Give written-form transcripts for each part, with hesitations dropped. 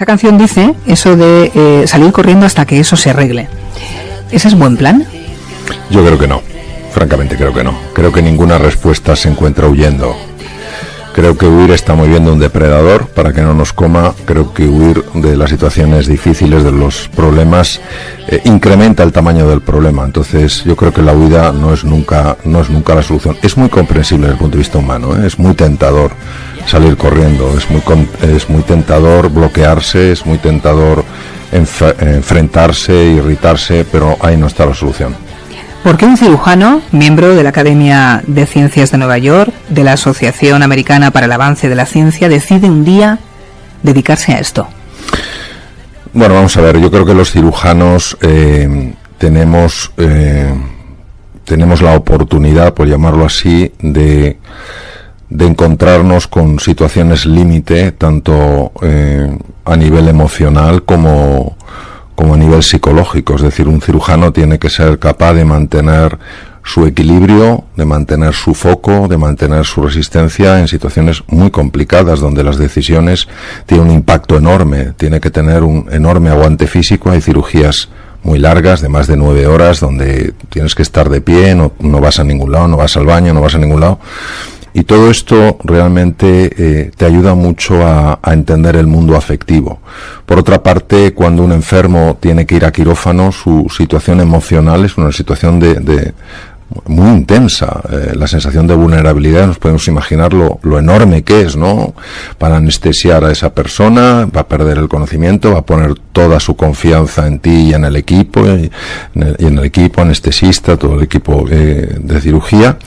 Esta canción dice eso de salir corriendo hasta que eso se arregle. ¿Ese es buen plan? Yo creo que no, francamente creo que no. Creo que ninguna respuesta se encuentra huyendo. Creo que huir está muy bien de un depredador para que no nos coma. Creo que huir de las situaciones difíciles, de los problemas, incrementa el tamaño del problema. Entonces yo creo que la huida no es nunca la solución. Es muy comprensible desde el punto de vista humano, es muy tentador salir corriendo, es muy tentador bloquearse, es muy tentador enfrentarse, irritarse, pero ahí no está la solución. ¿Por qué un cirujano, miembro de la Academia de Ciencias de Nueva York, de la Asociación Americana para el Avance de la Ciencia, decide un día dedicarse a esto? Bueno, vamos a ver, yo creo que los cirujanos tenemos la oportunidad, por llamarlo así, de encontrarnos con situaciones límite, tanto a nivel emocional como a nivel psicológico. Es decir, un cirujano tiene que ser capaz de mantener su equilibrio, de mantener su foco, de mantener su resistencia en situaciones muy complicadas, donde las decisiones tienen un impacto enorme, tiene que tener un enorme aguante físico. Hay cirugías muy largas, de más de 9 horas, donde tienes que estar de pie, no vas a ningún lado, no vas al baño, no vas a ningún lado. Y todo esto realmente te ayuda mucho a entender el mundo afectivo. Por otra parte, cuando un enfermo tiene que ir a quirófano, su situación emocional es una situación de muy intensa. La sensación de vulnerabilidad, nos podemos imaginar lo enorme que es, ¿no? Para anestesiar a esa persona, va a perder el conocimiento, va a poner toda su confianza en ti y en el equipo, y en el equipo anestesista, todo el equipo de cirugía.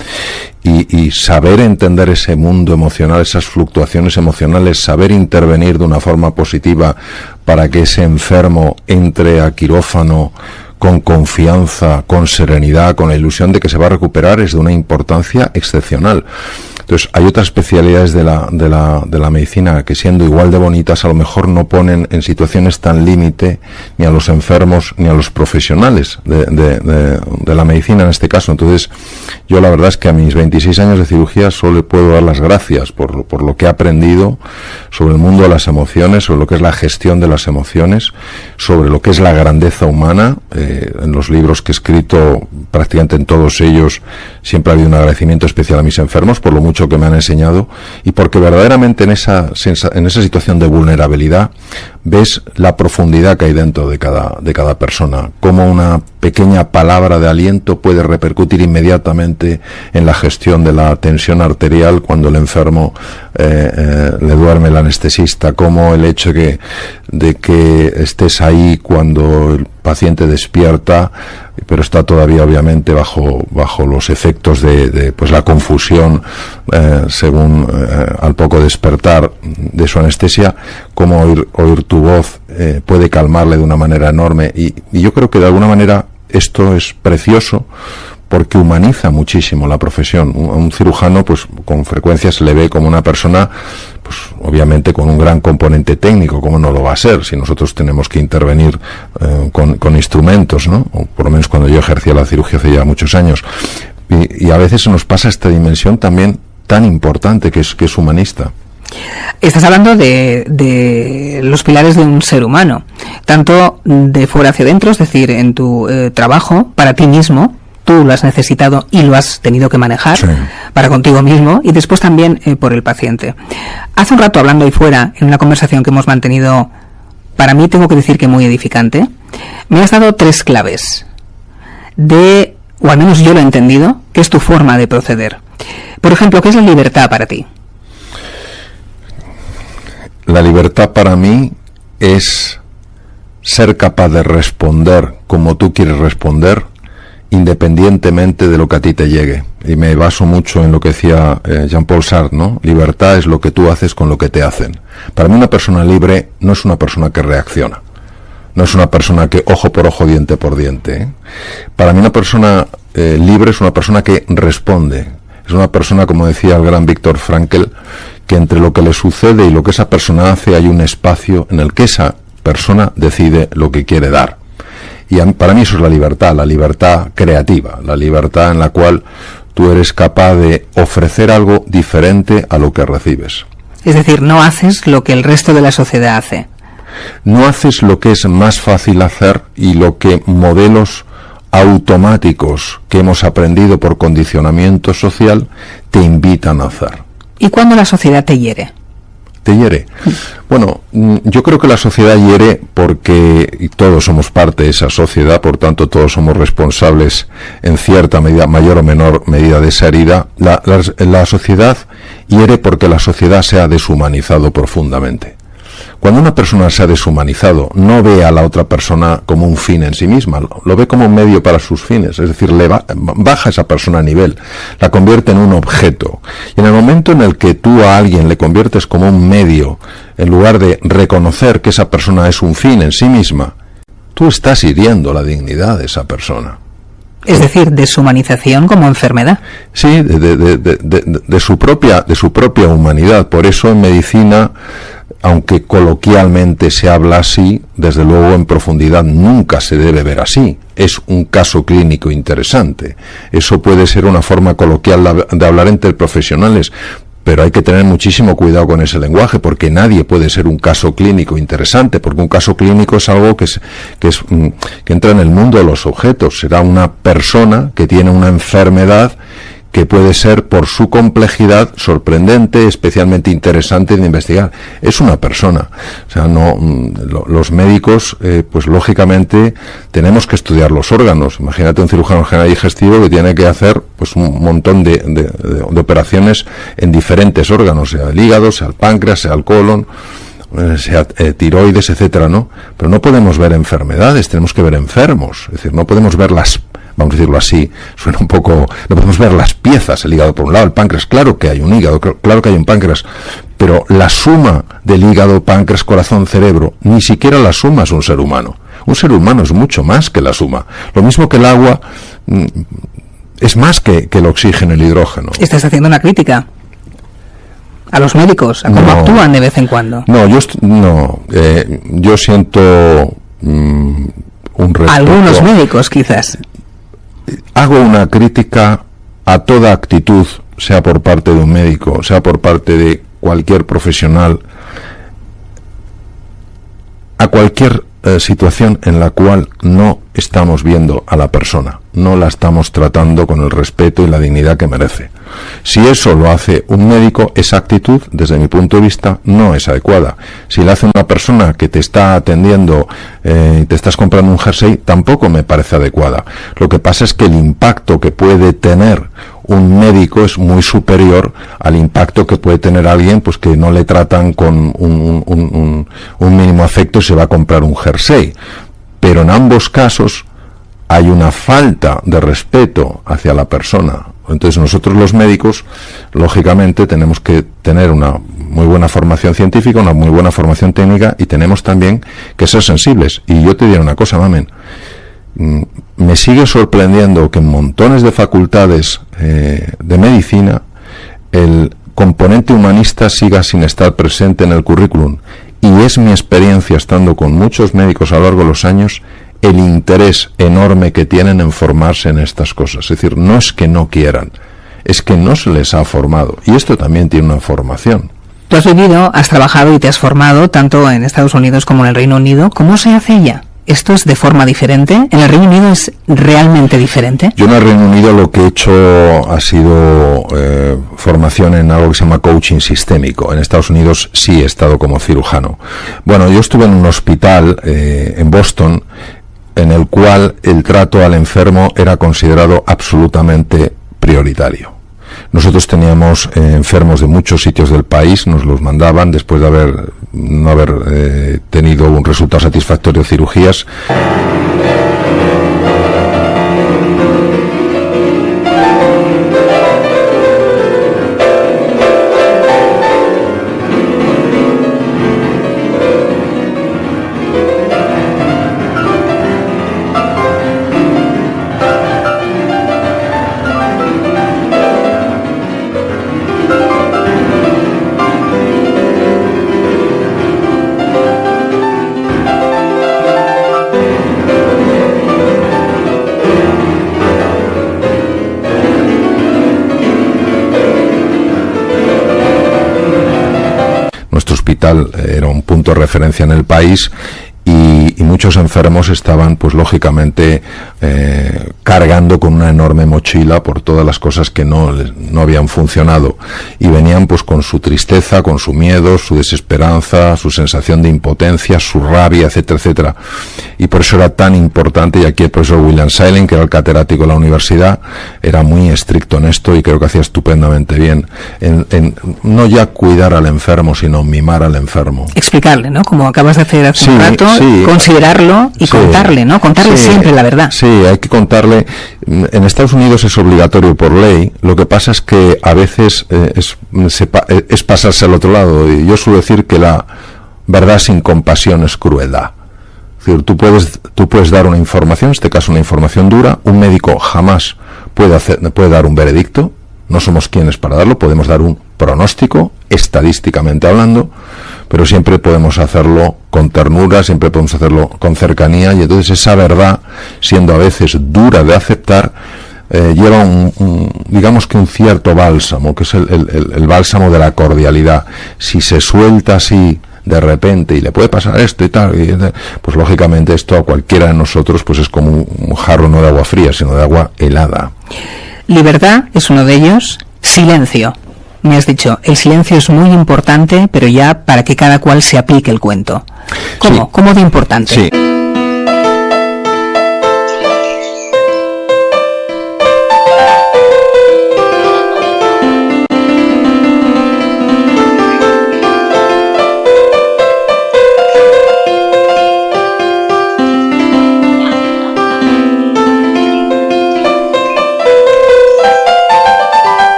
Y saber entender ese mundo emocional, esas fluctuaciones emocionales, saber intervenir de una forma positiva para que ese enfermo entre a quirófano con confianza, con serenidad, con la ilusión de que se va a recuperar, es de una importancia excepcional. Entonces, hay otras especialidades de la medicina que, siendo igual de bonitas, a lo mejor no ponen en situaciones tan límite ni a los enfermos ni a los profesionales de la medicina en este caso. Entonces, yo la verdad es que a mis 26 años de cirugía solo le puedo dar las gracias por lo que he aprendido sobre el mundo de las emociones, sobre lo que es la gestión de las emociones, sobre lo que es la grandeza humana. En los libros que he escrito, prácticamente en todos ellos, siempre ha habido un agradecimiento especial a mis enfermos por lo mucho que me han enseñado, y porque verdaderamente en esa situación de vulnerabilidad ves la profundidad que hay dentro de cada persona, cómo una pequeña palabra de aliento puede repercutir inmediatamente en la gestión de la tensión arterial cuando el enfermo le duerme el anestesista, cómo el hecho de que estés ahí cuando el paciente despierta, pero está todavía obviamente bajo los efectos de pues la confusión según al poco despertar de su anestesia, cómo oír tu voz puede calmarle de una manera enorme, y yo creo que de alguna manera esto es precioso porque humaniza muchísimo la profesión. Un cirujano, pues con frecuencia se le ve como una persona, pues obviamente con un gran componente técnico, como no lo va a ser si nosotros tenemos que intervenir con instrumentos, ¿no? O por lo menos cuando yo ejercía la cirugía hace ya muchos años. Y a veces se nos pasa esta dimensión también tan importante que es humanista. Estás hablando de los pilares de un ser humano, tanto de fuera hacia adentro, es decir, en tu trabajo, para ti mismo. Tú lo has necesitado y lo has tenido que manejar, sí, para contigo mismo, y después también por el paciente. Hace un rato, hablando ahí fuera, en una conversación que hemos mantenido, para mí tengo que decir que muy edificante, me has dado 3 claves o al menos yo lo he entendido, que es tu forma de proceder. Por ejemplo, ¿qué es la libertad para ti? La libertad para mí es ser capaz de responder como tú quieres responder, independientemente de lo que a ti te llegue. Y me baso mucho en lo que decía Jean-Paul Sartre, ¿no? Libertad es lo que tú haces con lo que te hacen. Para mí una persona libre no es una persona que reacciona, no es una persona que ojo por ojo, diente por diente, ¿eh? Para mí una persona libre es una persona que responde, es una persona, como decía el gran Viktor Frankl, que entre lo que le sucede y lo que esa persona hace hay un espacio en el que esa persona decide lo que quiere dar. Y para mí eso es la libertad creativa, la libertad en la cual tú eres capaz de ofrecer algo diferente a lo que recibes. Es decir, no haces lo que el resto de la sociedad hace. No haces lo que es más fácil hacer y lo que modelos automáticos que hemos aprendido por condicionamiento social te invitan a hacer. ¿Y cuándo la sociedad te hiere? ¿Te hiere? Bueno, yo creo que la sociedad hiere porque todos somos parte de esa sociedad, por tanto todos somos responsables en cierta medida, mayor o menor medida, de esa herida. La sociedad hiere porque la sociedad se ha deshumanizado profundamente. Cuando una persona se ha deshumanizado, no ve a la otra persona como un fin en sí misma, lo ve como un medio para sus fines, es decir, baja a esa persona a nivel, la convierte en un objeto. Y en el momento en el que tú a alguien le conviertes como un medio, en lugar de reconocer que esa persona es un fin en sí misma, tú estás hiriendo la dignidad de esa persona. Es decir, deshumanización como enfermedad. Sí, de su propia humanidad. Por eso en medicina, aunque coloquialmente se habla así, desde luego en profundidad nunca se debe ver así. Es un caso clínico interesante. Eso puede ser una forma coloquial de hablar entre profesionales, pero hay que tener muchísimo cuidado con ese lenguaje, porque nadie puede ser un caso clínico interesante, porque un caso clínico es algo que entra en el mundo de los objetos. Será una persona que tiene una enfermedad que puede ser, por su complejidad, sorprendente, especialmente interesante de investigar. Es una persona. O sea, los médicos, pues lógicamente, tenemos que estudiar los órganos. Imagínate un cirujano general digestivo que tiene que hacer pues un montón de operaciones en diferentes órganos, sea el hígado, sea el páncreas, sea el colon, sea tiroides, etcétera, ¿no? Pero no podemos ver enfermedades, tenemos que ver enfermos. Es decir, no podemos ver vamos a decirlo así, suena un poco, no podemos ver las piezas, el hígado por un lado, el páncreas, claro que hay un hígado, claro que hay un páncreas, pero la suma del hígado, páncreas, corazón, cerebro, ni siquiera la suma es un ser humano. Un ser humano es mucho más que la suma. Lo mismo que el agua es más que el oxígeno, el hidrógeno. Estás haciendo una crítica a los médicos, a cómo actúan de vez en cuando. No, yo siento un respeto. Algunos médicos, quizás. Hago una crítica a toda actitud, sea por parte de un médico, sea por parte de cualquier profesional, a cualquier situación en la cual no estamos viendo a la persona, no la estamos tratando con el respeto y la dignidad que merece. Si eso lo hace un médico, esa actitud, desde mi punto de vista, no es adecuada. Si la hace una persona que te está atendiendo y te estás comprando un jersey, tampoco me parece adecuada. Lo que pasa es que el impacto que puede tener un médico es muy superior al impacto que puede tener alguien pues que no le tratan con un mínimo afecto y se va a comprar un jersey. Pero en ambos casos hay una falta de respeto hacia la persona. Entonces nosotros los médicos, lógicamente, tenemos que tener una muy buena formación científica, una muy buena formación técnica, y tenemos también que ser sensibles. Y yo te diré una cosa, Mamen, me sigue sorprendiendo que en montones de facultades de medicina el componente humanista siga sin estar presente en el currículum. Y es mi experiencia, estando con muchos médicos a lo largo de los años, el interés enorme que tienen en formarse en estas cosas. Es decir, no es que no quieran, es que no se les ha formado. Y esto también tiene una formación. Tú has vivido, has trabajado y te has formado tanto en Estados Unidos como en el Reino Unido. ¿Cómo se hace allá? ¿Esto es de forma diferente? ¿En el Reino Unido es realmente diferente? Yo en el Reino Unido lo que he hecho ha sido formación en algo que se llama coaching sistémico. En Estados Unidos sí he estado como cirujano. Bueno, yo estuve en un hospital en Boston, en el cual el trato al enfermo era considerado absolutamente prioritario. Nosotros teníamos enfermos de muchos sitios del país, nos los mandaban después de no haber tenido un resultado satisfactorio de cirugías. hospital era un punto de referencia en el país, y muchos enfermos estaban, pues lógicamente, cargando con una enorme mochila por todas las cosas que no habían funcionado, y venían pues con su tristeza, con su miedo, su desesperanza, su sensación de impotencia, su rabia, etcétera, etcétera. Y por eso era tan importante, y aquí el profesor William Seiling, que era el catedrático de la universidad, era muy estricto en esto, y creo que hacía estupendamente bien en no ya cuidar al enfermo, sino mimar al enfermo. Explicarle, ¿no? Como acabas de hacer hace un rato, considerarlo y contarle, ¿no? Contarle siempre la verdad. Sí, hay que contarle. En Estados Unidos es obligatorio por ley. Lo que pasa es que a veces es pasarse al otro lado. Y yo suelo decir que la verdad sin compasión es crueldad. Es decir, tú puedes dar una información, en este caso una información dura. Un médico jamás puede dar un veredicto. No somos quienes para darlo. Podemos dar un pronóstico, estadísticamente hablando, pero siempre podemos hacerlo con ternura, siempre podemos hacerlo con cercanía, y entonces esa verdad, siendo a veces dura de aceptar, lleva digamos que un cierto bálsamo, que es el bálsamo de la cordialidad. Si se suelta así de repente y le puede pasar esto y tal, pues lógicamente esto a cualquiera de nosotros pues es como un jarro no de agua fría, sino de agua helada. Libertad es uno de ellos. Silencio. Me has dicho, el silencio es muy importante, pero ya para que cada cual se aplique el cuento. ¿Cómo? Sí. ¿Cómo de importante? Sí.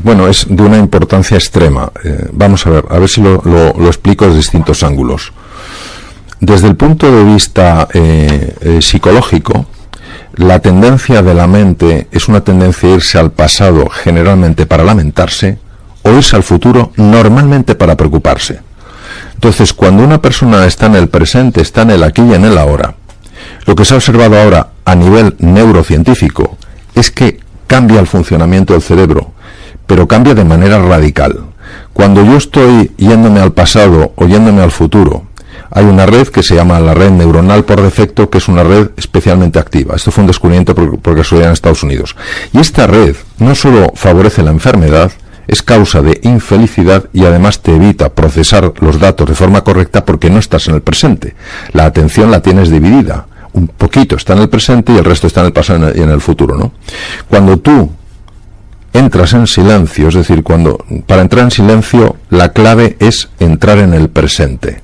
Bueno, es de una importancia extrema. Vamos a ver si lo explico desde distintos ángulos. Desde el punto de vista psicológico, la tendencia de la mente es una tendencia a irse al pasado generalmente para lamentarse, o irse al futuro normalmente para preocuparse. Entonces, cuando una persona está en el presente, está en el aquí y en el ahora, lo que se ha observado ahora a nivel neurocientífico es que cambia el funcionamiento del cerebro, pero cambia de manera radical. Cuando yo estoy yéndome al pasado o yéndome al futuro, hay una red que se llama la red neuronal por defecto, que es una red especialmente activa. Esto fue un descubrimiento por casualidad en Estados Unidos. Y esta red no solo favorece la enfermedad, es causa de infelicidad, y además te evita procesar los datos de forma correcta porque no estás en el presente. La atención la tienes dividida. Un poquito está en el presente y el resto está en el pasado y en el futuro, ¿no? Cuando tú entras en silencio, es decir, para entrar en silencio la clave es entrar en el presente.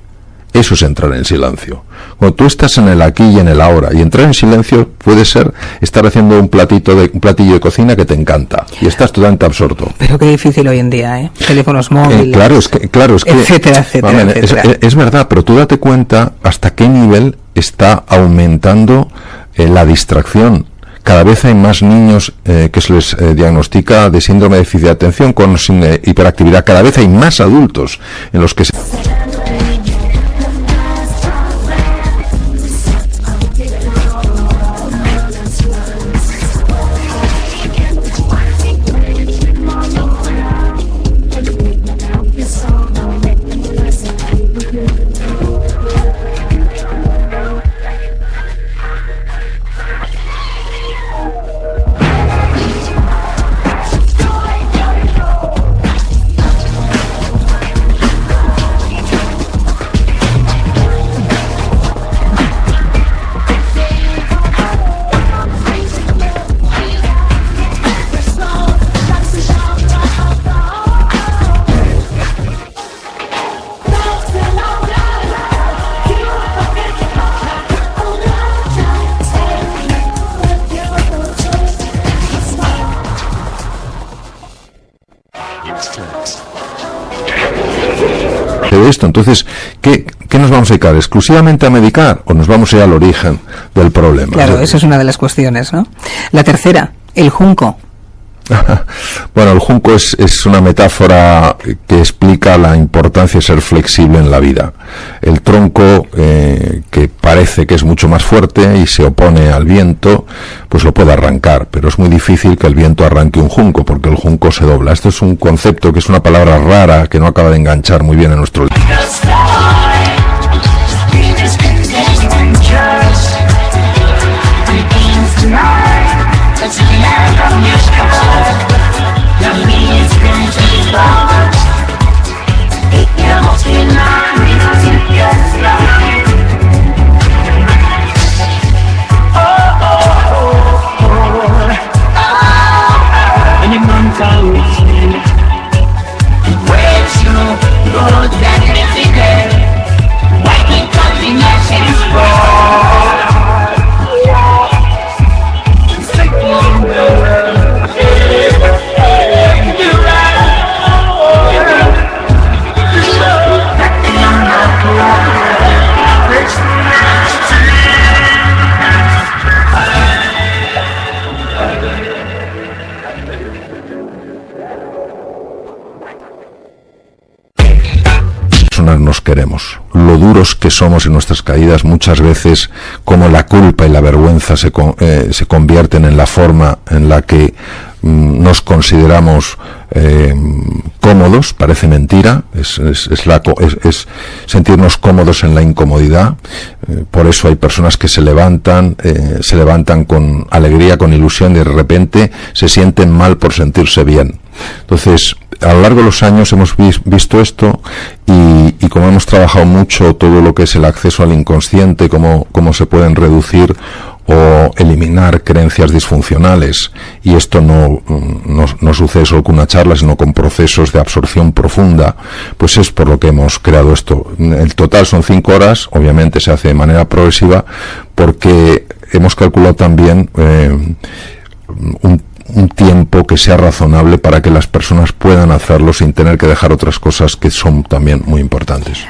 Eso es entrar en silencio. Cuando tú estás en el aquí y en el ahora, y entrar en silencio puede ser estar haciendo un platillo de cocina que te encanta y estás totalmente absorto. Pero qué difícil hoy en día, ¿eh? Teléfonos móviles, claro, es que etcétera. Es verdad, pero tú date cuenta hasta qué nivel está aumentando la distracción. Cada vez hay más niños que se les diagnostica de síndrome de déficit de atención con hiperactividad. Cada vez hay más adultos en los que se... esto. Entonces, ¿qué nos vamos a dedicar? ¿Exclusivamente a medicar o nos vamos a ir al origen del problema? Claro, esa es una de las cuestiones, ¿no? La tercera, el junco. Bueno, el junco es una metáfora que explica la importancia de ser flexible en la vida. El tronco, que parece que es mucho más fuerte y se opone al viento, pues lo puede arrancar, pero es muy difícil que el viento arranque un junco, porque el junco se dobla. Esto es un concepto que es una palabra rara, que no acaba de enganchar muy bien en nuestro libro. Nos queremos, lo duros que somos en nuestras caídas, muchas veces como la culpa y la vergüenza se convierten en la forma en la que nos consideramos cómodos. Parece mentira, es sentirnos cómodos en la incomodidad. Por eso hay personas que se levantan con alegría, con ilusión, y de repente se sienten mal por sentirse bien. Entonces, a lo largo de los años hemos visto esto, y como hemos trabajado mucho todo lo que es el acceso al inconsciente, cómo se pueden reducir o eliminar creencias disfuncionales, y esto no sucede solo con una charla, sino con procesos de absorción profunda, pues es por lo que hemos creado esto. El total son 5 horas, obviamente se hace de manera progresiva, porque hemos calculado también un tiempo que sea razonable para que las personas puedan hacerlo sin tener que dejar otras cosas que son también muy importantes.